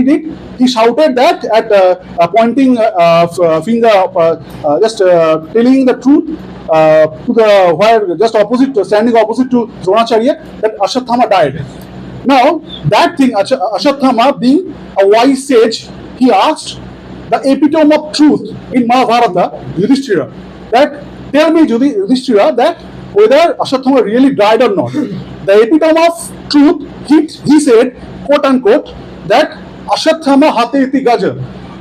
did? He shouted that at pointing finger, just telling the truth to the where just opposite, standing opposite to Dronacharya, that Ashwathama died. Now that thing, Ashwathama being a wise sage, he asked the epitome of truth in Mahabharata, Yudhishthira, that tell me, Yudhishthira, that whether Ashwathama really died or not. The epitome of truth, he said, quote unquote, that Ashwathama hate iti gaja.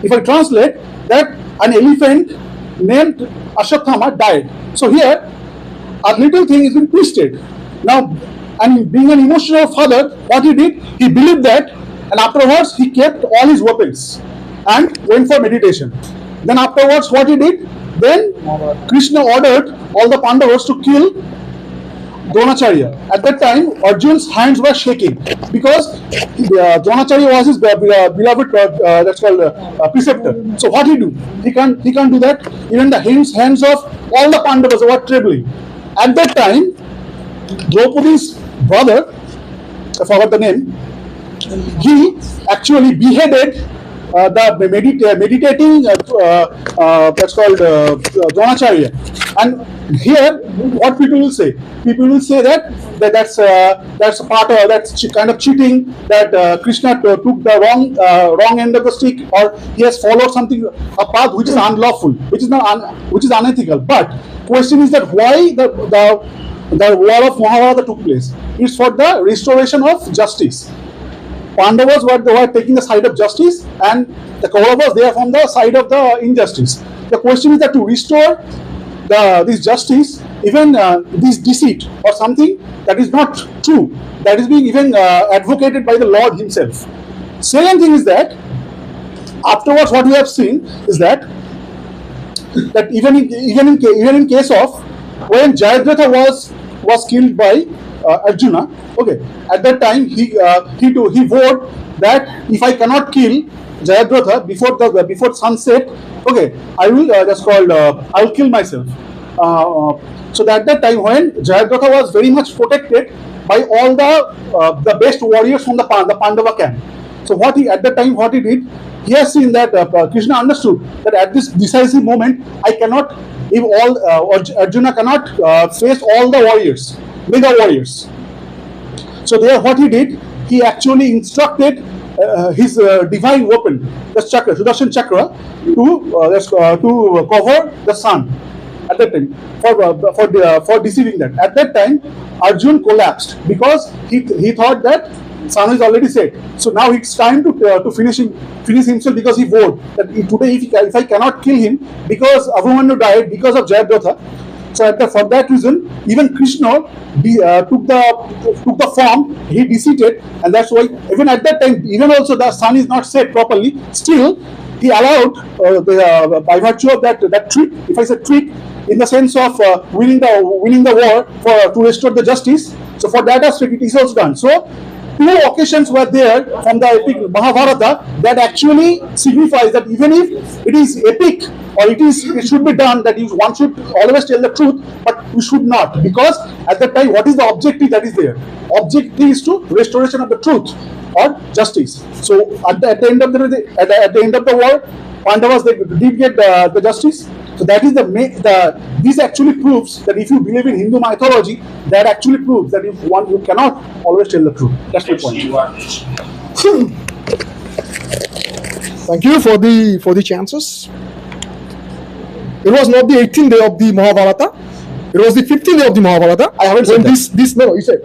If I translate, that an elephant named Ashwathama died. So here, a little thing is been twisted. Now, and being an emotional father, what he did, he believed that, and afterwards he kept all his weapons and went for meditation. Then afterwards, what he did, then Krishna ordered all the Pandavas to kill Dronacharya. At that time, Arjun's hands were shaking because Dronacharya was his beloved, that's called preceptor. So what he do? He can't do that. Even the hands of all the Pandavas were trembling. At that time, Draupadi's brother, I forgot the name, he actually beheaded the meditating, that's called Dronacharya. And here, what people will say? People will say that's a part of that's kind of cheating. That Krishna took the wrong end of the stick, or he has followed something, a path which is unlawful, which is unethical. But question is that why the war of Mahabharata took place? It's for the restoration of justice. Pandavas were taking the side of justice, and the Kauravas, they are from the side of the injustice. The question is that to restore this justice, even this deceit or something that is not true, that is being even advocated by the Lord himself. Second thing is that afterwards, what we have seen is that even in case of when Jayadratha was killed by Arjuna, okay, at that time he vowed that if I cannot kill Jayadratha before sunset, okay, I will I will kill myself. So at that time, when Jayadratha was very much protected by all the best warriors from the Pandava camp. So at that time what he did, he has seen that Krishna understood that at this decisive moment, I cannot, if Arjuna cannot face all the warriors, mega warriors. So there, what he did, he actually instructed his divine weapon, the chakra, Sudarshan chakra, to cover the sun. At that time, for deceiving that. At that time, Arjun collapsed because he thought that sun is already set. So now it's time to finish himself, because he vowed that today if I cannot kill him, because Abhimanyu died because of Jayadratha. So for that reason, even Krishna took the form, he deceived, and that's why even at that time, even also the sun is not set properly, still he allowed by virtue of that trick, if I say trick, in the sense of winning the war to restore the justice. So for that aspect, it is also done. So two occasions were there from the epic Mahabharata that actually signifies that even if it is epic or it should be done, that one should always tell the truth, but we should not, because at that time, what is the objective that is there? Objective is to restoration of the truth or justice. So at the end of the war, Pandavas, they did get the justice. So that is this actually proves that if you believe in Hindu mythology, that actually proves that if you cannot always tell the truth. That's my point. Thank you for the chances. It was not the 18th day of the Mahabharata. It was the 15th day of the Mahabharata. I haven't said that. No, you said.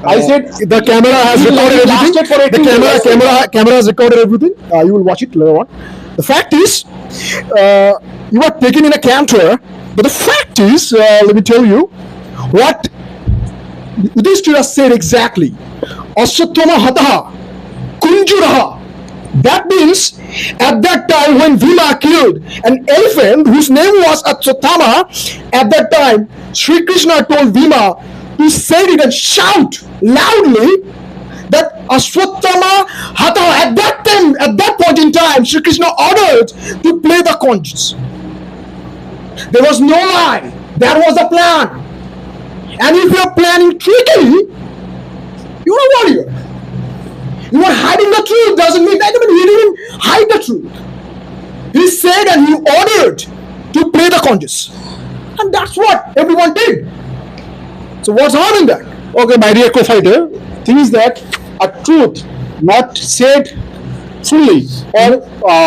I said the camera has recorded everything. The camera has recorded everything. You will watch it later on. The fact is, you are taken in a canter, but the fact is, let me tell you, what Yudhishthira said exactly. Ashwathama hataha, kunjuraha. That means, at that time when Bhima killed an elephant whose name was Ashwathama, at that time, Sri Krishna told Bhima to say it and shout loudly that Ashwathama hataha. At that point in time, Sri Krishna ordered to play the conches. There was no lie. That was the plan. And if you are planning trickily, you are a warrior. You are hiding the truth. Doesn't mean that. I mean, truth. He said and he ordered to play the conges. And that's what everyone did. So what's harm in that? Okay, my dear co-fighter, thing is that a truth not said fully or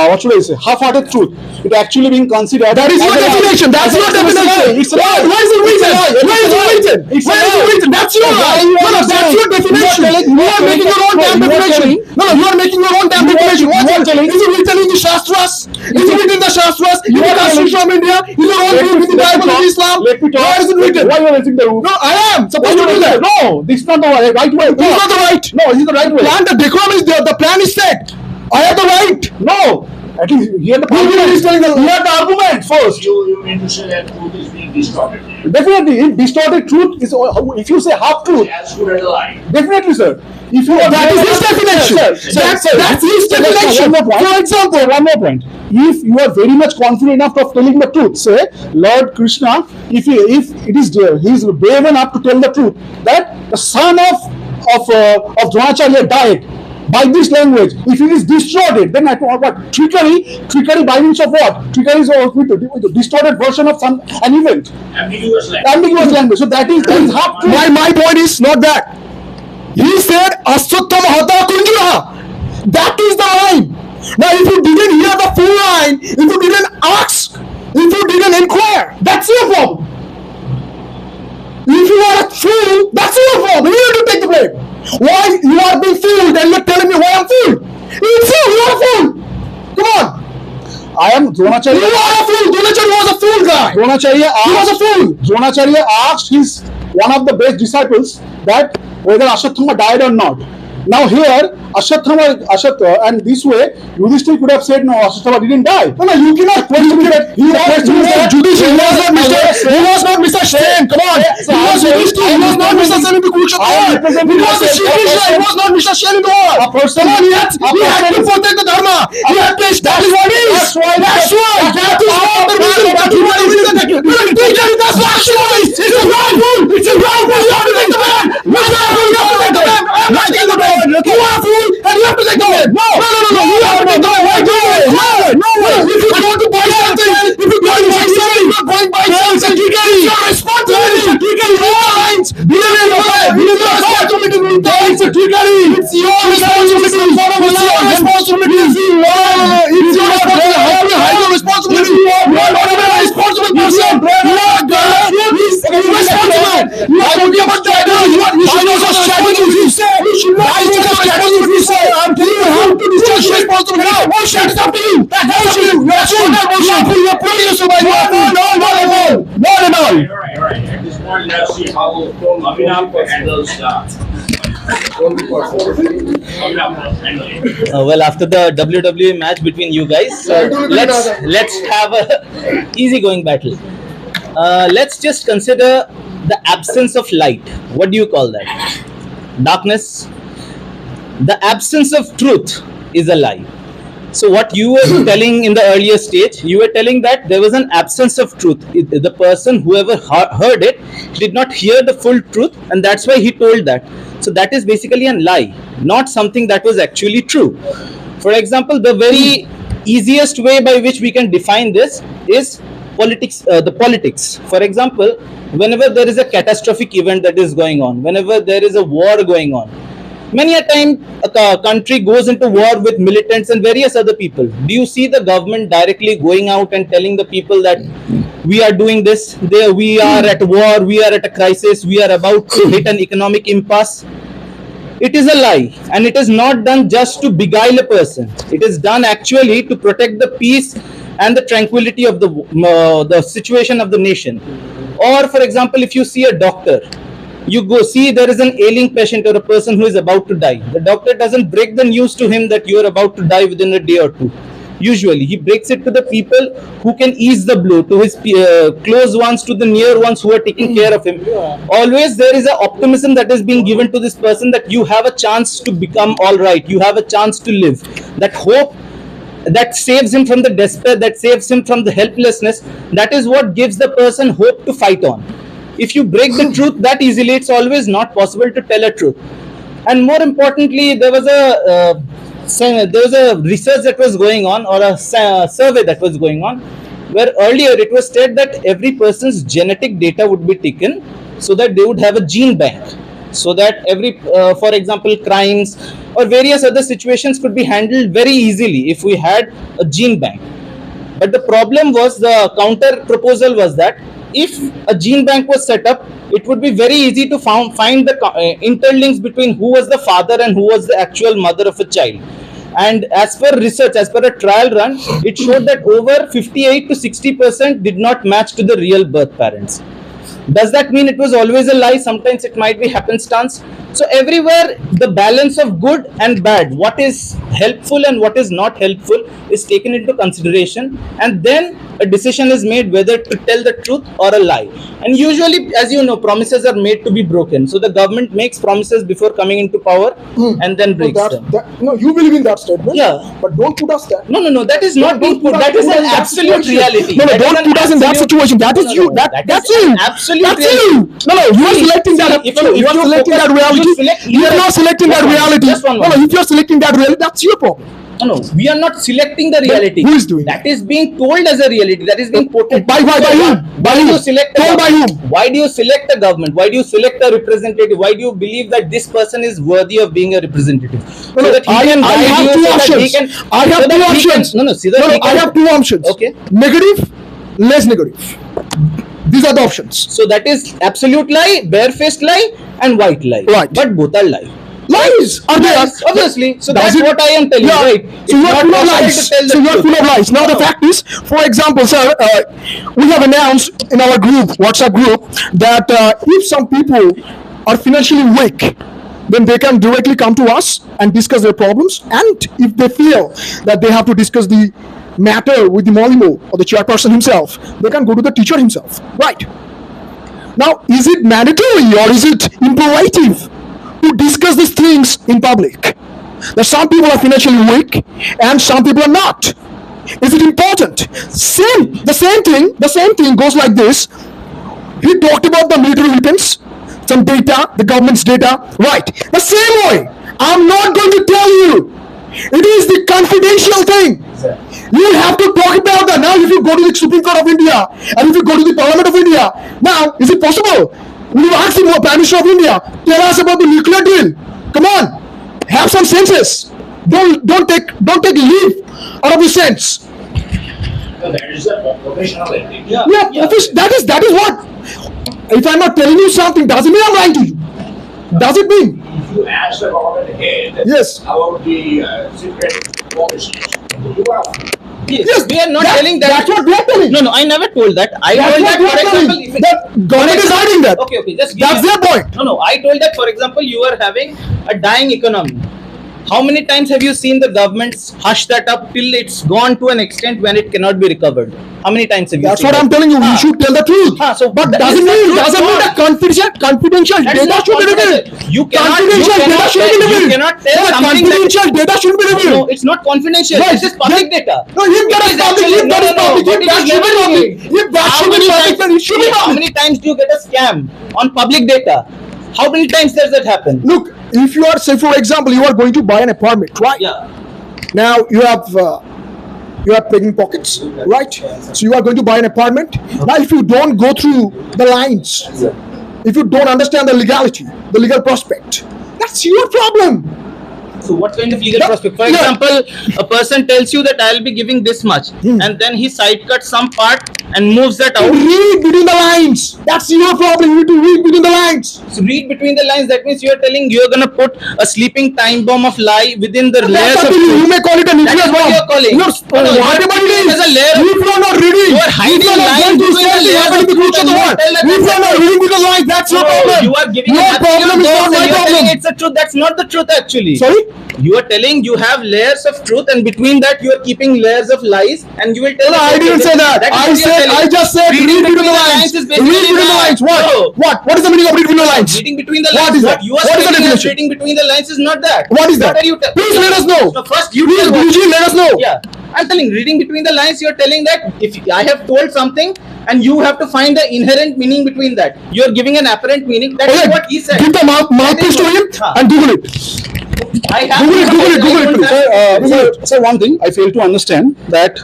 what should I say, half-hearted truth, it actually being considered. That is your definition. That's your definition. It's a lie. Where is it written? Where is it written? Where is it written? That's your lie. No, no, that's your definition. You are making your own damn definition. No, no, you are making your own damn definition. What is it? Is it written in the Shastras? Is it written in the Shastras? In the Constitution of India? Is it all written in the Bible of Islam? Let me talk. Where is it written? Why you are raising the roof? No, I am supposed to do that. No, this is not the right way. This is not the right. No, this is the right way. Plan, the decorum is there. The plan is set. I have the right. No. At least hear the argument first. You mean to say that truth is being distorted? Definitely, if distorted truth is, if you say half truth, As good as a lie. definitely, sir. If you That is his definition. That's his definition. For example, one more point. If you are very much confident enough of telling the truth, say Lord Krishna, if it is he is brave enough to tell the truth that the son of Dronacharya died by this language. If it is distorted, then at what trickery by means of what? Trickery is with a distorted version of an event. Ambiguous lie. Ambiguous language. So that is half truth. My point is not that. He said Asuttam Hata Kunjuraha. That is the line. Now if you didn't hear the full line, if you didn't ask, if you didn't inquire, that's your problem. If you are a fool, that's your problem. You need to take the blame. Why you are being fooled and you're telling me why I'm fooled? You're a fool, you're a fool. Come on. I am Dronacharya. You are a fool. Dronacharya was a fool guy. He was a fool. Dronacharya asked his one of the best disciples that whether Ashwatthama died or not. Now here, Ashwatthama, and this way, Yudhishthira could have said, no, Ashwatthama didn't die. No, you cannot question that. He was judicial. He was not Mr. Sen. Come on. He was judicial. He was not Mr. Sen in the Kurukshetra. He was a Shri. He was not Mr. Sen in the war. Come on, he had to protect the Dharma. He had to establish what is. That's why. That is not the reason. That is not the reason. That's not the reason. It's a wrong rule. It's a wrong rule. You have to take the man. You have to take the man. I'm not taking the man. You are a fool and you have to take the man. No. You have to take the man. Why do it? No. If you go to buy something, if you go to buy something, you're not going by sales and you get it. It's your responsibility. You get it. Lines. We don't know why. We don't know responsibility. It's a trickery. It's your responsibility. It's your responsibility. It's your responsibility. Hide your responsibility. You are not even a responsible person. You are a girl. He's responsible. You are talking about that. You should know some strategies. You say. You should know some strategies. You say. I'm telling you how to discharge your responsibility. Bullshit. It's up to you. That's bullshit. You're a fool. You're putting yourself by your fool. No, not at all. Not at all. All right. At this point, let's see how Abhinav handles Well, after the WWE match between you guys, let's have a easygoing battle. Let's just consider the absence of light. What do you call that? Darkness. The absence of truth is a lie. So what you were telling in the earlier stage, you were telling that there was an absence of truth. The person, whoever heard it, did not hear the full truth, and that's why he told that. So that is basically a lie, not something that was actually true. For example, the very easiest way by which we can define this is politics. The politics. For example, whenever there is a catastrophic event that is going on, whenever there is a war going on, many a time a country goes into war with militants and various other people. Do you see the government directly going out and telling the people that we are doing this, we are at war, we are at a crisis, we are about to hit an economic impasse? It is a lie, and it is not done just to beguile a person. It is done actually to protect the peace and the tranquility of the situation of the nation. Or for example, if you see a doctor, you go see there is an ailing patient or a person who is about to die. The doctor doesn't break the news to him that you are about to die within a day or two. Usually, he breaks it to the people who can ease the blow, to his close ones, to the near ones who are taking care of him. Always there is an optimism that is being given to this person that you have a chance to become all right. You have a chance to live. That hope that saves him from the despair, that saves him from the helplessness. That is what gives the person hope to fight on. If you break the truth that easily, it's always not possible to tell a truth. And more importantly, there was a there was a research that was going on, or a survey that was going on, where earlier it was said that every person's genetic data would be taken so that they would have a gene bank, so that every for example crimes or various other situations could be handled very easily if we had a gene bank. But the problem was, the counter proposal was that if a gene bank was set up, it would be very easy to find the interlinks between who was the father and who was the actual mother of a child. And as per research, as per a trial run, it showed that over 58 to 60% did not match to the real birth parents. Does that mean it was always a lie? Sometimes it might be happenstance. So everywhere the balance of good and bad, what is helpful and what is not helpful, is taken into consideration, and then a decision is made whether to tell the truth or a lie. And usually, as you know, promises are made to be broken. So the government makes promises before coming into power and then breaks them. No, you believe in that statement. Yeah. But don't put us there. No, that is not being put. That is an absolute reality. No, don't put us in that situation. That is you. That's you. Absolute That's you. No, you are selecting that. You are selecting that reality. You are not selecting that reality. No, if you are selecting that reality, that's your problem. No, we are not selecting the reality. Who is doing that? Is being told as a reality. That is being quoted. By whom? Why do you select? Told by whom? Why do you select a government? Why do you select a representative? Why do you believe that this person is worthy of being a representative? I have two options. I have two options. I have two options. Okay. Negative, less negative. These are the options. So that is absolute lie, barefaced lie, and white lie. Right. But both are lie. Lies are there. Obviously. So that's what I am telling you, right? So you are full of lies. So you are full of lies. Now the fact is, for example, sir, we have announced in our group, WhatsApp group, that if some people are financially weak, then they can directly come to us and discuss their problems. And if they feel that they have to discuss the matter with the Molimo or the chairperson himself, they can go to the teacher himself. Right. Now, is it mandatory or is it imperative to discuss these things in public? That some people are financially weak and some people are not. Is it important? The same thing goes like this. He talked about the military weapons, some data, the government's data. Right. The same way, I'm not going to tell you. It is the confidential thing. You have to talk about that. Now, if you go to the Supreme Court of India and if you go to the Parliament of India, now, is it possible? We will ask the Prime Minister of India, tell us about the nuclear deal. Come on, have some senses. Don't take leave out of the sense. No, that is a professional ethic. Yeah. That is what. If I'm not telling you something, doesn't mean I'm lying to you. Does it mean? If you ask the government head Yes. about the secret policies, you are. Yes, we are not telling that. That's what we are telling. No, I never told that. I told that, for example, if the government is hiding that. Okay, just that's their point. No, I told that, for example, you are having a dying economy. How many times have you seen the governments hush that up till it's gone to an extent when it cannot be recovered? How many times have you That's seen what that? I'm telling you. You should tell the truth. But doesn't mean that confidential data should be revealed. Confidential data should be revealed. You cannot tell something confidential data should be revealed. No, it's not confidential. Right. This is public data. No, if that is public, if that is public, if that should be public, then it should be How public. many times do you get a scam on public data? How many times does that happen? Look, if you are, say for example, you are going to buy an apartment, right? Yeah. Now you are picking pockets, right? So you are going to buy an apartment. Now if you don't go through the lines, if you don't understand the legality, the legal prospect, that's your problem. So what kind of legal prospect? For example, a person tells you that I'll be giving this much, and then he side cuts some part and moves that out. Read between the lines. That's your problem. You need to read between the lines. So read between the lines. That means you're telling you're gonna put a sleeping time bomb of lie within the layers of truth. You may call it a nuclear That is what bomb. you're calling. Whatever it is, As a layer. if you are not reading, You are hiding lines between the layers of truth and you are telling that if you are not reading between the lines, that's your problem. You are giving your an problem is not my you're problem. telling it's a truth. That's not the truth actually. Sorry? You are telling you have layers of truth, and between that you are keeping layers of lies, and you will tell. No, I didn't say that. I just said read between the lines. Is Read between the lines. What? What is the meaning of read between the lines? Reading between the What lines. is that? You are What is the saying definition? reading between the lines is not that. What is that? What are you Please let us know. So first you Please, tell what- Guruji, let us know. Yeah, I'm telling reading between the lines. You're telling that if I have told something, and you have to find the inherent meaning between that. You're giving an apparent meaning. That is what he said. Give the mouthpiece to him and Google it. I have Google it, please. Sir, one thing I fail to understand that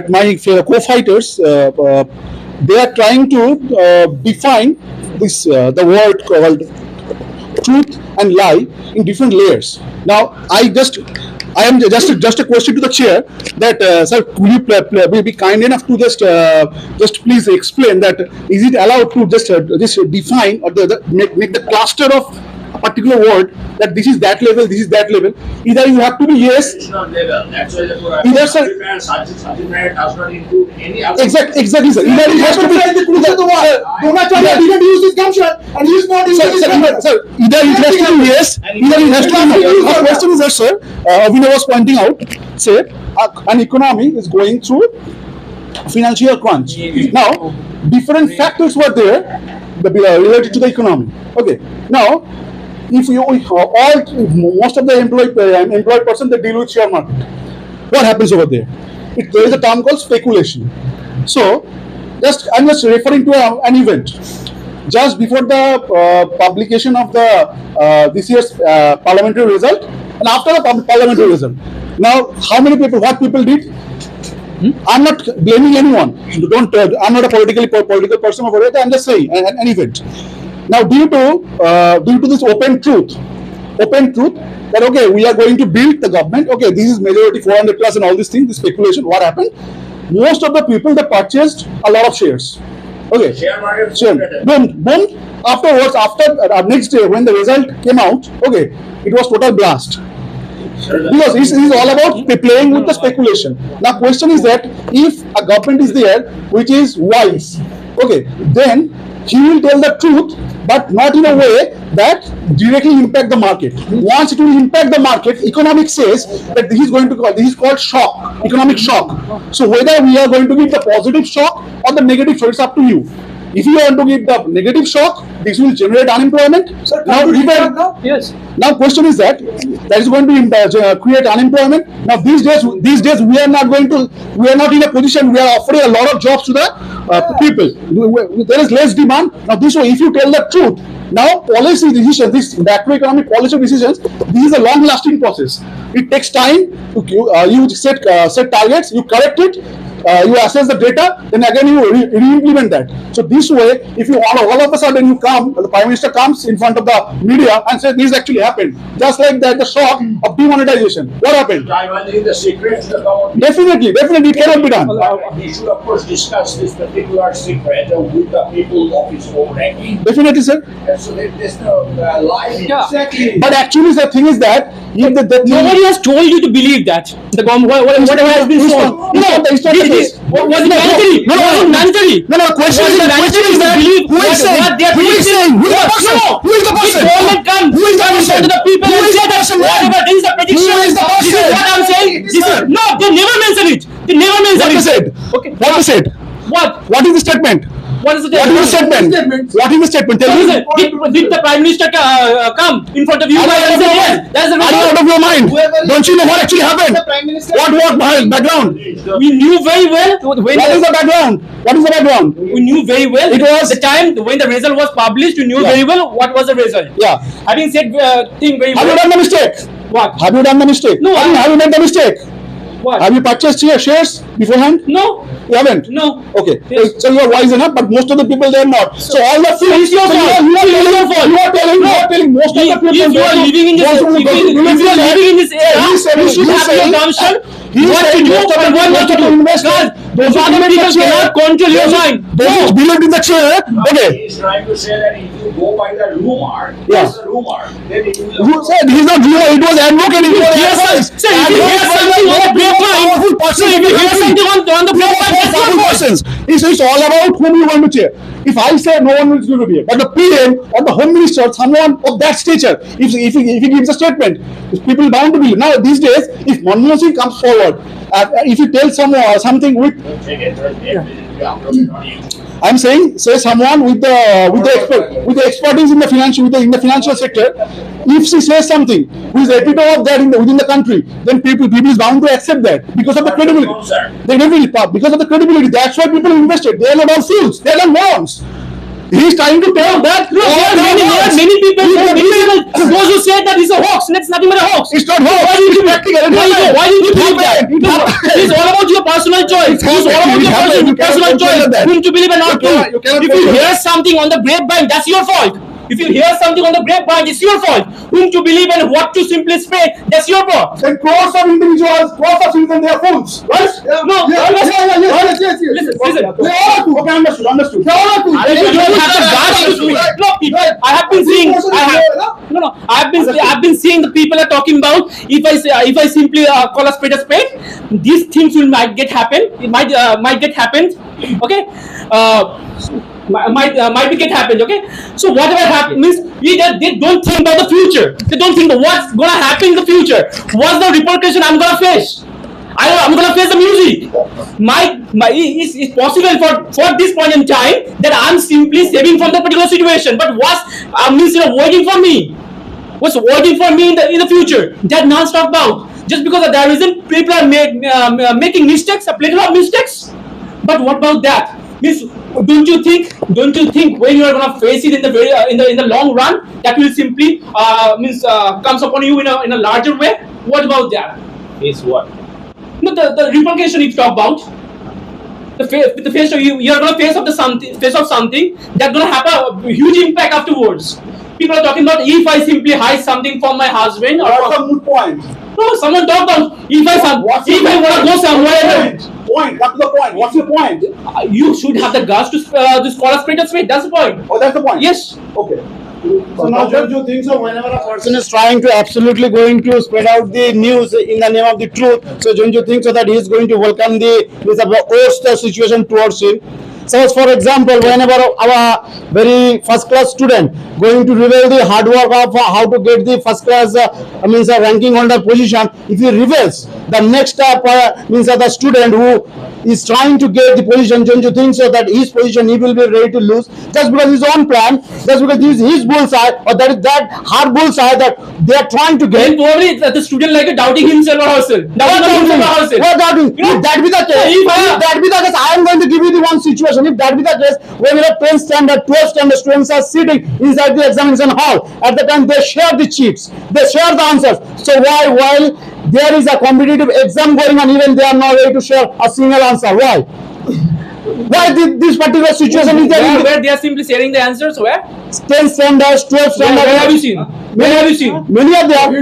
my co-fighters they are trying to define this the word called truth and lie in different layers. Now, I am just a question to the chair that sir, will you will be kind enough to just please explain that is it allowed to just define or make the cluster of a particular word that this is that level, this is that level. Either you have to be yes. It's not level. That's why the Either, sir, subject matter does not include any other. exactly, sir. Either it has to be the truth of the word. Donacharya didn't use this gumption, and he is not using this gumption. Sir, either it has to be yes, either it has to be no. Our question is that, sir, Avinav was pointing out, say, an economy is going through financial crunch. Now, different factors were there related to the economy. Okay, now, if you most of the employed person they deal with share market, what happens over there? There is a term called speculation. So, I'm just referring to an event just before the publication of the this year's parliamentary result and after the parliamentary result. Now, what people did? I'm not blaming anyone. I'm not a political person over it. I'm just saying an event. Now, due to this open truth, that okay, we are going to build the government. Okay, this is majority 400 plus and all these things. This speculation. What happened? Most of the people they purchased a lot of shares. Okay, Share market. boom. Afterwards, next day when the result came out, okay, it was total blast. Because this is all about playing with the speculation. Now, question is that if a government is there which is wise, okay, then he will tell the truth, but not in a way that directly impact the market. Once it will impact the market, economics says that this is called shock, economic shock. So whether we are going to give the positive shock or the negative shock, it's up to you. If you want to give the negative shock, this will generate unemployment. Sir, Yes. Now, question is that is going to create unemployment. Now, these days we are not in a position. We are offering a lot of jobs to the people. There is less demand. Now, this way, if you tell the truth, now policy decisions, this macroeconomic policy decisions, this is a long-lasting process. It takes time. You set targets, you correct it. You assess the data, then again you re-implement that. So this way, if you all of a sudden the Prime Minister comes in front of the media and says this actually happened, just like that, the shock of demonetization. What happened? Divulging the secrets of the government. Definitely, it cannot be done. He should, of course, discuss this particular secret with the people of his own ranking. Definitely, sir. So there's no lie. Yeah. Exactly. But actually, the thing is that Nobody has told you to believe that. The whatever has been shown. It's not the case. Was it mandatory? No, Was it mandatory? No, question Was it mandatory is to that believe who is saying? what they are Who is preaching? saying? Who is the person? No. Who is the person? The government comes. Who is the comes person? to the people Who and is say the that person? whatever this is a prediction. Who is the This is person? what I'm saying. This is no. They never mention it. They never mention What it. they said? Okay. What they said? What? What is the statement? What is the What is the statement? What is the statement? Tell What is me. it? Did the Prime Minister come in front of you Are you guys out and of say your yes? mind? That's the Are you out of your mind? Don't you know what actually happened? What background? We knew very well when What is the background? What is the background? we knew very well It was- the time when the result was published. We knew Yeah. very well what was the result. Yeah. Having said thing very Have you well. done the mistake? What? Have you done the mistake? No, Have you made the mistake? What? Have you purchased shares beforehand? No. You haven't? No. Okay. Yes. So you are wise enough, but most of the people they are not. So all the it's your fault. You are It's your fault. you are telling most of the people. If you are living in this, if you are living in this era, He said- you should he have said- your gumption. he What said to do most of the and what people not to have do. invested. Because Those other who people believe in the cannot chair. control your mind. Those who believed in the chair. Okay. He's trying to say that if you go by the rumor, Yeah. it's a rumor, then it will. Who said he's not rumor? It was advocating. It was Yes, advice. sir, if you hear something on the grapevine, Powerful person. if you hear something on the grapevine, that's your fault. persons. It's all about whom you want to cheer. If I say no one is going to be here, but the PM or the Home Minister, someone of that stature, if he gives a statement, people bound to believe. Now these days, if Manmohan Singh comes forward, if you tell someone something with, I'm saying, say someone with the expertise in the financial sector, if she says something who is epitome of that within the country, then people is bound to accept that because of the credibility. They definitely because of the credibility. That's why people invested. They are not all fools. They are not morons. He's trying to tell that. No, there are many people. Those who say that it's a hoax, and it's nothing but a hoax. It's not hoax. Why did you practical. Why did you believe that? It's all about your personal choice. It's all about your personal choice. Whom to believe and not to. If you hear something on the grapevine, that's your fault. If you hear something on the grapevine, it's your fault. Whom to believe and what to simply spread, that's your fault. Then crores of individuals, crores of citizens, they are fools, right? No, Yes. listen. They all are fools. Okay, understood. They all are fools. You don't have the guts to speak. No, people, I have been seeing. I've been seeing the people are talking about. If I simply call a spade, these things might get happen. It might get happened. Okay. Might get happened. Okay. So whatever happens means they don't think about the future. They don't think what's gonna happen in the future. What's the repercussion I'm gonna face. I'm gonna face the music. It's possible for this point in time that I'm simply saving from the particular situation. But what's waiting for me? What's waiting for me in the future? That none talk about. Just because there isn't people are making mistakes, a plethora of mistakes. But what about that? Means, don't you think when you are gonna face it in the long run, that will simply comes upon you in a larger way? What about that? Is what? No, the repercussion you talk about. The face of you are gonna face of something that's gonna have a huge impact afterwards. People are talking about if I simply hide something from my husband or What's the moot point? no, someone talked about if I wanna go somewhere. Point. Come to the point. What's your point? You should have the guts to call a spade a spade. That's the point. Oh, that's the point. Yes. Okay. So now don't you think so whenever a person is trying to absolutely going to spread out the news in the name of the truth, so don't you think so that he is going to welcome the worst situation towards him? So for example, whenever our very first class student going to reveal the hard work of how to get the first class ranking holder position, if he reveals the next step means the student who is trying to get the position, don't you think so that his position he will be ready to lose just because his own plan, just because this is his bullseye or that is that hard bullseye that they are trying to get. Then probably the student like doubting himself or herself. What doubting? If that be the case, I am going to give you the one situation. If that be the case, when you have 10th standard, 12th standard students are sitting inside the examination hall, at the time they share the cheats, they share the answers. So while there is a competitive exam going on, even they are not ready to share a single answer. Why? Why this particular situation is there? Where they are simply sharing the answers? Where? 10th standards, 12th standard. Where have you seen? Many have you seen? Many of them.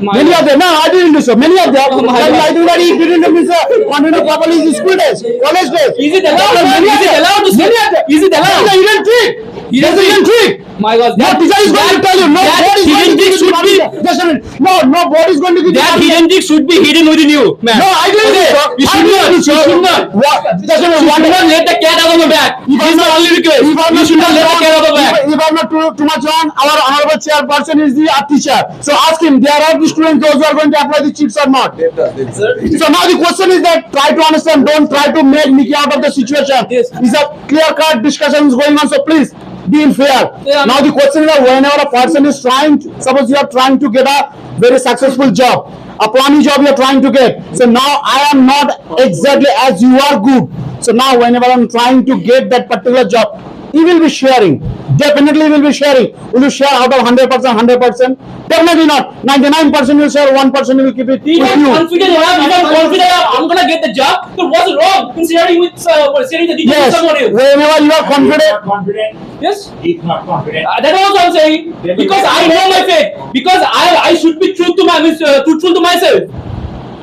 Many of them. No, I didn't do so. Many of them. I think that he didn't do so. Continue properly his school days, college days. Is it allowed? Is it allowed to say? Is it allowed? He didn't trick. He doesn't trick. My God, No teacher is going to tell you. No board is going to give you. Just a minute. No board is going to give you. That hidden trick should be hidden within you, man. No, I didn't do so. You should not. What? Just a minute. You should not let the cat out of the bag. It's my only request. You should not let the cat out of the bag. If I'm not too much on, our honorable chairperson is the art teacher. So ask him, there are the students those who are going to apply the cheats or not. So now the question is that try to understand, don't try to make Mickey out of the situation. Yes. It's a clear-cut discussion is going on, so please be fair. Yeah. Now the question is that whenever a person is trying, suppose you are trying to get a very successful job, a plummy job you are trying to get. So now I am not exactly as you are good. So now whenever I'm trying to get that particular job, he will be sharing. Definitely will be sharing. Will you share out of 100%, 100%? Definitely not. 99% will share, 1% will keep it with If I'm you. confident, I'm gonna get the job. Then what's wrong in sharing the details with Yes, someone else? whenever you are If confident, not confident, Yes. if not confident, That also I'm saying because I know my faith. Because I should be truthful to myself.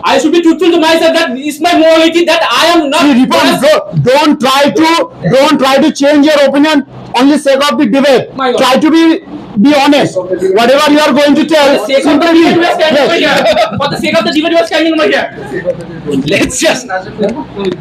I should be truthful to myself. That is my morality. That I am not. don't try to change your opinion only sake of the debate. My God. Try to be honest. Whatever you are going to tell, For the sake of the simply debate, we are standing over yes. here. For the sake of the debate, we are standing over here.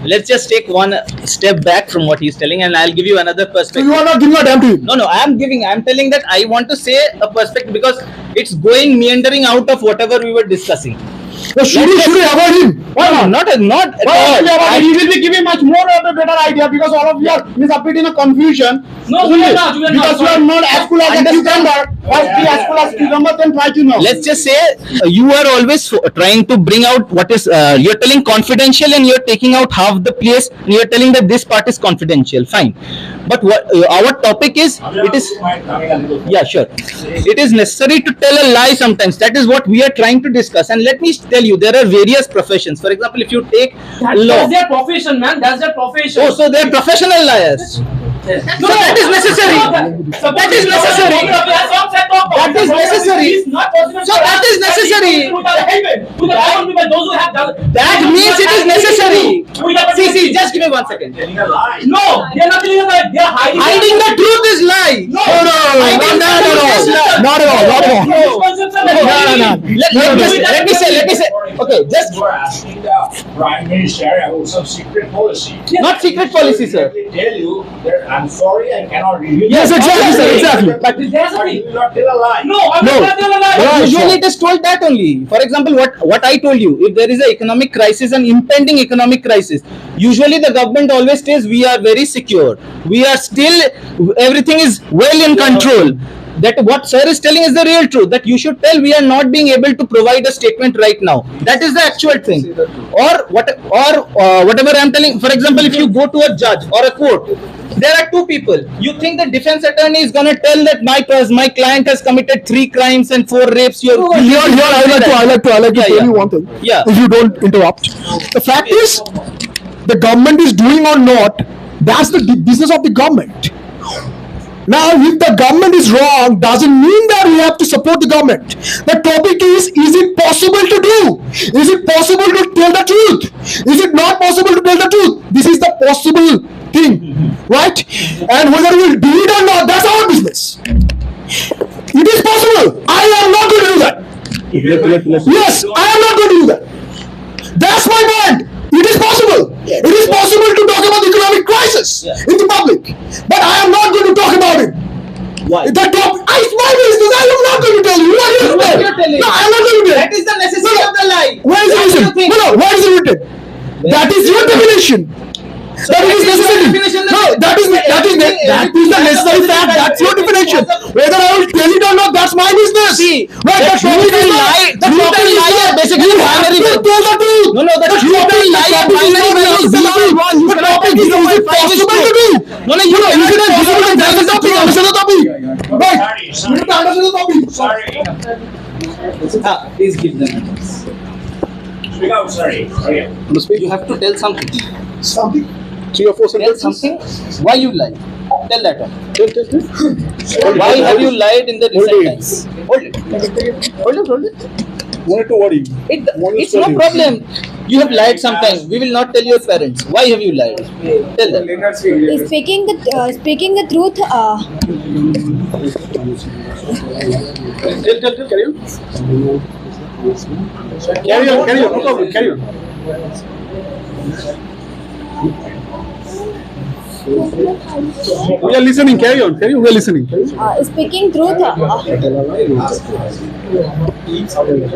Let's just take one step back from what he's telling, and I'll give you another So perspective. you are not giving a damn to him. No, I'm telling that I want to say a perspective because it's going meandering out of whatever we were discussing. So should we avoid him? Why not? Not at all. He will be giving much more of a better idea because all of you are a bit in a confusion. No, we are not. Because you are not as cool as a Understand. cucumber. First be as full as cucumber, then try to know. Let's just say you are always trying to bring out what is you're telling confidential, and you're taking out half the place, and you're telling that this part is confidential. Fine, but what our topic is, it is, yeah, sure, it is necessary to tell a lie sometimes. That is what we are trying to discuss. And let me tell you, there are various professions. For example, if you take law, That's their profession, man. That's their profession. oh, so they are professional liars. No, So that is necessary. So That is necessary. That is necessary. So that is necessary. That means it is necessary. See, just give me 1 second. No, they are not telling us. They are hiding. Hiding the truth is lie. No, Hiding the truth is lie. Not at all. Not at all. No. Let me say. Okay, just You are asking the Prime Minister about some secret policy. not secret policy, sir. They tell you that I'm sorry, I cannot reveal. Yes, exactly, sir, exactly. But you will not tell a lie. No, I'm No. not telling a lie. Right. Usually it is told that only. For example, what I told you, if there is an economic crisis, an impending economic crisis, usually the government always says we are very secure. We are still, everything is well in control. That what sir is telling is the real truth. That you should tell we are not being able to provide a statement right now. That is the actual thing. Or whatever I am telling. For example, if you go to a judge or a court, there are two people. You think the defense attorney is gonna tell that my client has committed 3 crimes and 4 rapes. Here, I like to Yeah, tell yeah. you one thing. Yeah. If you don't interrupt, the fact is, the government is doing or not, that's the business of the government. Now, if the government is wrong, doesn't mean that we have to support the government. The topic is it possible to do? Is it possible to tell the truth? Is it not possible to tell the truth? This is the possible thing, right? And whether we'll do it or not, that's our business. It is possible. I am not going to do that. Yes, I am not going to do that. That's my point. It is possible. It is possible to talk about the economic crisis in the public, but I am not going to talk about it. Why? It's my business. I am not going to tell you. What is What you're telling? No, I am not going to tell That is the necessity of the lie. Where is it What do you written? think? No, where is it written? That is your definition. That is necessary. No, that is the necessary fact. That's your definition. Whether I will tell it or not, that's my business. See, right? the truth and lie are basically binary. You tell the truth. No, the truth and lie are binary values. The topic is it possible to do? No, You know, is it possible to that's the topic? Understand the topic? Right. You need to understand the topic. Sorry. Please give them. Speak out, sorry. You have to tell something. Something. 3 or 4 Tell sentences. something. Why you lied? Tell that one. Tell. Why have you lied in the recent Hold it. times? Hold it. Wanted to worry. It's no problem. You have lied sometime. We will not tell your parents. Why have you lied? Tell them. Speaking the truth. Tell. Carry on. No problem. Carry on. We are listening. Carry on. We are listening. Speaking truth.